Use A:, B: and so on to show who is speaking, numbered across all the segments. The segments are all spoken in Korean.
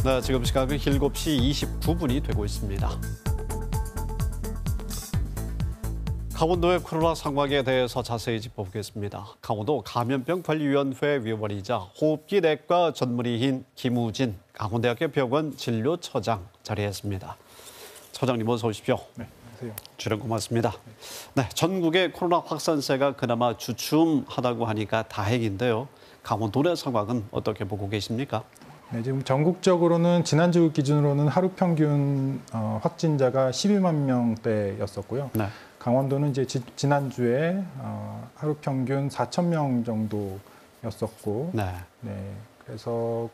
A: 네, 지금 시각은 7시 29분이 되고 있습니다. 강원도의 코로나 상황에 대해서 자세히 짚어보겠습니다. 강원도 감염병관리위원회 위원이자 호흡기 내과 전문의인 김우진 강원대학교 병원 진료처장 자리했습니다. 처장님 어서 오십시오.
B: 네, 안녕하세요.
A: 출연 고맙습니다. 네, 전국의 코로나 확산세가 그나마 주춤하다고 하니까 다행인데요. 강원도 내 상황은 어떻게 보고 계십니까?
B: 네, 지금 전국적으로는 지난주 기준으로는 하루 평균 확진자가 12만 명대였었고요.
A: 네.
B: 강원도는 이제 지난주에 하루 평균 4천 명 정도였었고,
A: 네.
B: 네, 그래서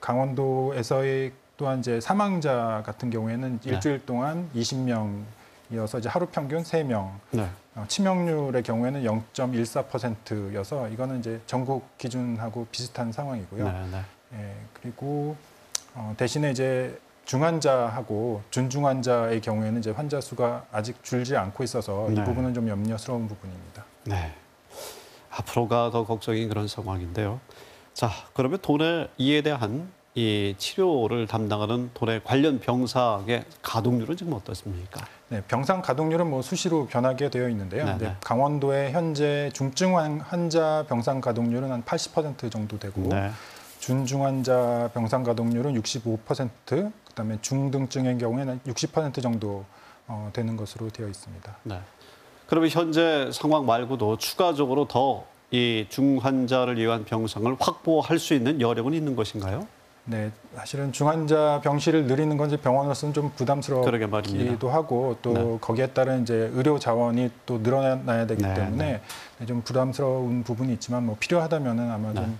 B: 강원도에서의 또한 이제 사망자 같은 경우에는 일주일 동안 20명이어서 이제 하루 평균 3명.
A: 네.
B: 치명률의 경우에는 0.14%여서 이거는 이제 전국 기준하고 비슷한 상황이고요.
A: 네, 네.
B: 예, 그리고 대신에 이제 중환자하고 준중환자의 경우에는 이제 환자 수가 아직 줄지 않고 있어서
A: 네.
B: 이 부분은 좀 염려스러운 부분입니다.
A: 네. 앞으로가 더 걱정인 그런 상황인데요. 자, 그러면 도내 이에 대한 이 치료를 담당하는 도내 관련 병상의 가동률은 지금 어떻습니까?
B: 네, 병상 가동률은 뭐 수시로 변하게 되어 있는데요.
A: 네,
B: 네,
A: 네.
B: 강원도의 현재 중증 환자 병상 가동률은 한 80% 정도 되고
A: 네.
B: 준중환자 병상 가동률은 65%, 그다음에 중등증의 경우에는 60% 정도 되는 것으로 되어 있습니다.
A: 네. 그러면 현재 상황 말고도 추가적으로 더 이 중환자를 위한 병상을 확보할 수 있는 여력은 있는 것인가요?
B: 네, 사실은 중환자 병실을 늘리는 건 이제 병원으로서는 좀
A: 그러게 말입니다.
B: 부담스럽기도 하고 또
A: 네.
B: 거기에 따른 이제 의료 자원이 또 늘어나야 되기
A: 네,
B: 때문에 좀 부담스러운 부분이 있지만 뭐 필요하다면은 아마
A: 네.
B: 좀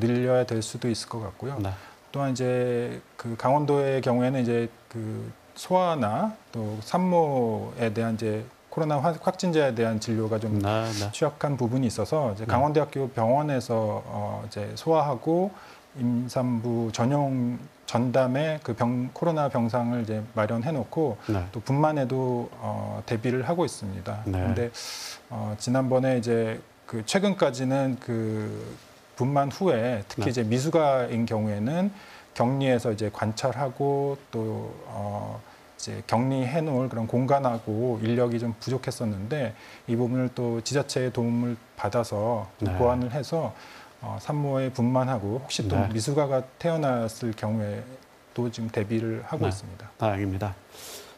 B: 늘려야 될 수도 있을 것 같고요.
A: 네.
B: 또한 이제 그 강원도의 경우에는 이제 그 소아나 또 산모에 대한 이제 코로나 확진자에 대한 진료가 좀
A: 네, 네.
B: 취약한 부분이 있어서 이제 강원대학교 병원에서 이제 소아하고 임산부 전용 전담의 그 코로나 병상을 이제 마련해놓고
A: 네.
B: 또 분만에도 대비를 하고 있습니다.
A: 네.
B: 그런데 지난번에 이제 그 최근까지는 그 분만 후에 특히
A: 네.
B: 이제 미숙아인 경우에는 격리해서 이제 관찰하고 또 이제 격리해 놓을 그런 공간하고 인력이 좀 부족했었는데 이 부분을 또 지자체의 도움을 받아서
A: 네.
B: 보완을 해서 산모의 분만하고 혹시 또
A: 네.
B: 미숙아가 태어났을 경우에도 지금 대비를 하고
A: 네.
B: 있습니다.
A: 다행입니다.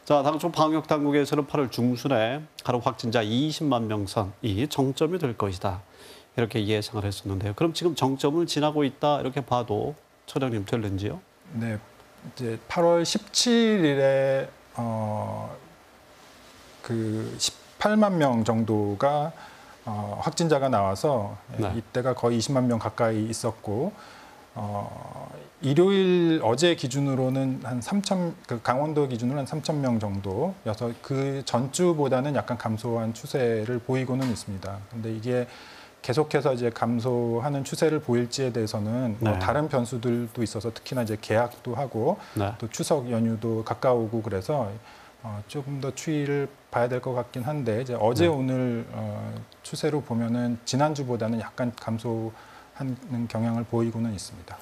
A: 자, 당초 방역 당국에서는 8월 중순에 하루 확진자 20만 명 선이 정점이 될 것이다. 이렇게 예상을 했었는데요. 그럼 지금 정점을 지나고 있다 이렇게 봐도 처장님 될는지요?
B: 네, 이제 8월 17일에 그 18만 명 정도가 확진자가 나와서
A: 네.
B: 이때가 거의 20만 명 가까이 있었고 일요일 어제 기준으로는 한 3천 그 강원도 기준으로 한 3천 명 정도여서 그 전주보다는 약간 감소한 추세를 보이고는 있습니다. 근데 이게 계속해서 이제 감소하는 추세를 보일지에 대해서는
A: 네.
B: 다른 변수들도 있어서 특히나 이제 개학도 하고
A: 네.
B: 또 추석 연휴도 가까우고 그래서 조금 더 추이를 봐야 될 것 같긴 한데 이제 어제
A: 네.
B: 오늘 추세로 보면은 지난주보다는 약간 감소하는 경향을 보이고는 있습니다.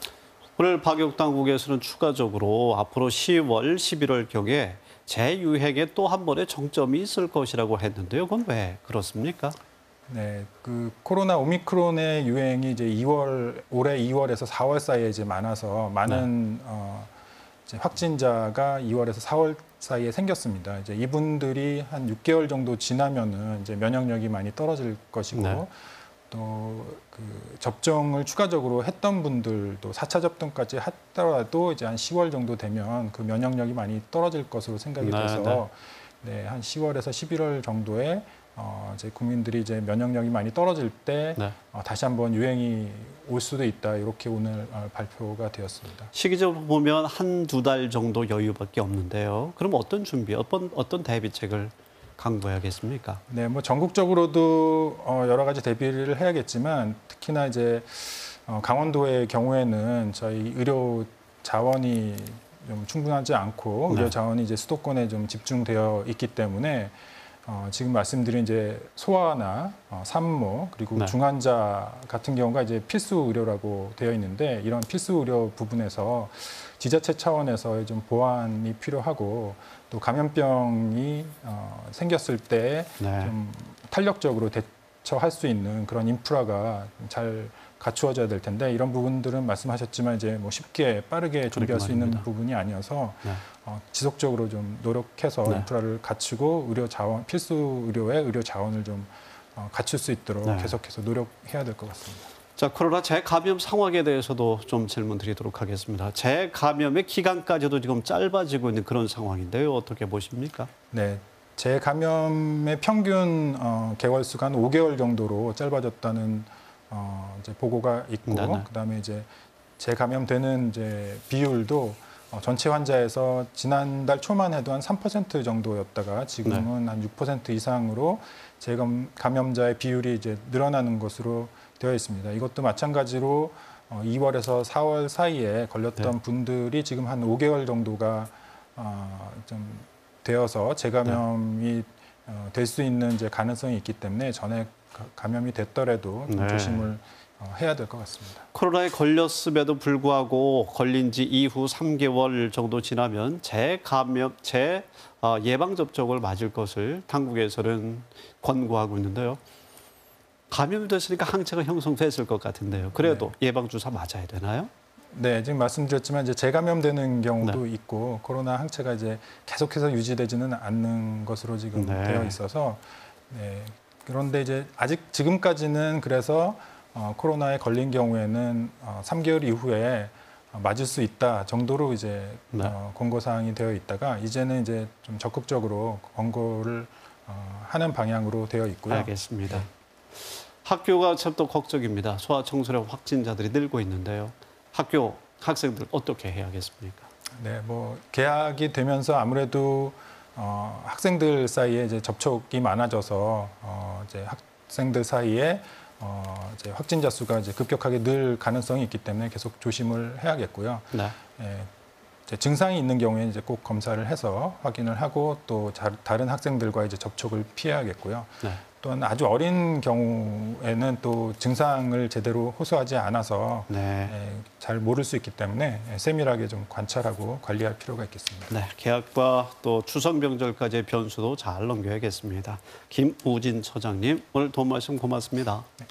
A: 오늘 방역 당국에서는 추가적으로 앞으로 10월, 11월 경에 재유행에 또 한 번의 정점이 있을 것이라고 했는데요. 그건 왜 그렇습니까?
B: 네, 그 코로나 오미크론의 유행이 이제 올해 2월에서 4월 사이에 이제 많아서 많은 이제 확진자가 2월에서 4월 사이에 생겼습니다. 이제 이분들이 한 6개월 정도 지나면은 이제 면역력이 많이 떨어질 것이고
A: 네.
B: 또 그 접종을 추가적으로 했던 분들도 4차 접종까지 하더라도 이제 한 10월 정도 되면 그 면역력이 많이 떨어질 것으로 생각이
A: 네,
B: 돼서 네, 한 10월에서 11월 정도에 이제 국민들이 이제 면역력이 많이 떨어질 때
A: 네.
B: 다시 한번 유행이 올 수도 있다 이렇게 오늘 발표가 되었습니다.
A: 시기적으로 보면 한두 달 정도 여유밖에 없는데요. 그럼 어떤 준비, 어떤 대비책을 강구해야겠습니까?
B: 네, 뭐 전국적으로도 여러 가지 대비를 해야겠지만 특히나 이제 강원도의 경우에는 저희 의료 자원이 좀 충분하지 않고
A: 네.
B: 의료 자원이 이제 수도권에 좀 집중되어 있기 때문에 지금 말씀드린 이제 소아나 산모 그리고
A: 네.
B: 중환자 같은 경우가 이제 필수 의료라고 되어 있는데 이런 필수 의료 부분에서 지자체 차원에서 좀 보완이 필요하고 또 감염병이 생겼을 때
A: 네.
B: 좀 탄력적으로 대처할 수 있는 그런 인프라가 잘 갖추어져야 될 텐데 이런 부분들은 말씀하셨지만 이제 뭐 쉽게 빠르게 준비할 수 있는
A: 말입니다.
B: 부분이 아니어서
A: 네.
B: 지속적으로 좀 노력해서
A: 네.
B: 인프라를 갖추고 의료 자원 필수 의료의 의료 자원을 좀 갖출 수 있도록
A: 네.
B: 계속해서 노력해야 될 것 같습니다.
A: 자, 코로나 재감염 상황에 대해서도 좀 질문 드리도록 하겠습니다. 재감염의 기간까지도 지금 짧아지고 있는 그런 상황인데요. 어떻게 보십니까?
B: 네, 재감염의 평균 개월 수가 한 5개월 정도로 짧아졌다는 이제 보고가 있고,
A: 네네.
B: 그다음에 이제 재감염되는 이제 비율도 전체 환자에서 지난달 초만 해도 한 3% 정도였다가 지금은 한 6% 이상으로 재감염자의 비율이 이제 늘어나는 것으로 되어 있습니다. 이것도 마찬가지로 2월에서 4월 사이에 걸렸던
A: 네.
B: 분들이 지금 한 5개월 정도가 좀 되어서 재감염이 될 수 있는 이제 가능성이 있기 때문에 전에 감염이 됐더라도 좀
A: 네.
B: 조심을 해야 될 것 같습니다.
A: 코로나에 걸렸음에도 불구하고 걸린 지 이후 3개월 정도 지나면 예방 접종을 맞을 것을 당국에서는 권고하고 있는데요. 감염이 됐으니까 항체가 형성됐을 것 같은데요. 그래도 예방 주사 맞아야 되나요?
B: 네, 지금 말씀드렸지만 이제 재감염되는 경우도 있고 코로나 항체가 이제 계속해서 유지되지는 않는 것으로 지금
A: 네.
B: 되어 있어서 그런데 이제 아직 지금까지는 그래서 코로나에 걸린 경우에는 3개월 이후에 맞을 수 있다 정도로 이제 권고 사항이 되어 있다가 이제는 이제 좀 적극적으로 권고를 하는 방향으로 되어 있고요.
A: 알겠습니다. 학교가 참 또 걱정입니다. 소아청소년 확진자들이 늘고 있는데요. 학교 학생들 어떻게 해야겠습니까?
B: 네, 뭐 개학이 되면서 아무래도 학생들 사이에 이제 접촉이 많아져서 이제 학생들 사이에 이제 확진자 수가 이제 급격하게 늘 가능성이 있기 때문에 계속 조심을 해야겠고요.
A: 네.
B: 이제 증상이 있는 경우에 이제 꼭 검사를 해서 확인을 하고 또 다른 학생들과 이제 접촉을 피해야겠고요.
A: 네.
B: 또한 아주 어린 경우에는 또 증상을 제대로 호소하지 않아서 잘 모를 수 있기 때문에 세밀하게 좀 관찰하고 관리할 필요가 있겠습니다.
A: 네, 개학과 또 추석 명절까지의 변수도 잘 넘겨야겠습니다. 김우진 처장님, 오늘 도움 말씀 고맙습니다.
B: 네.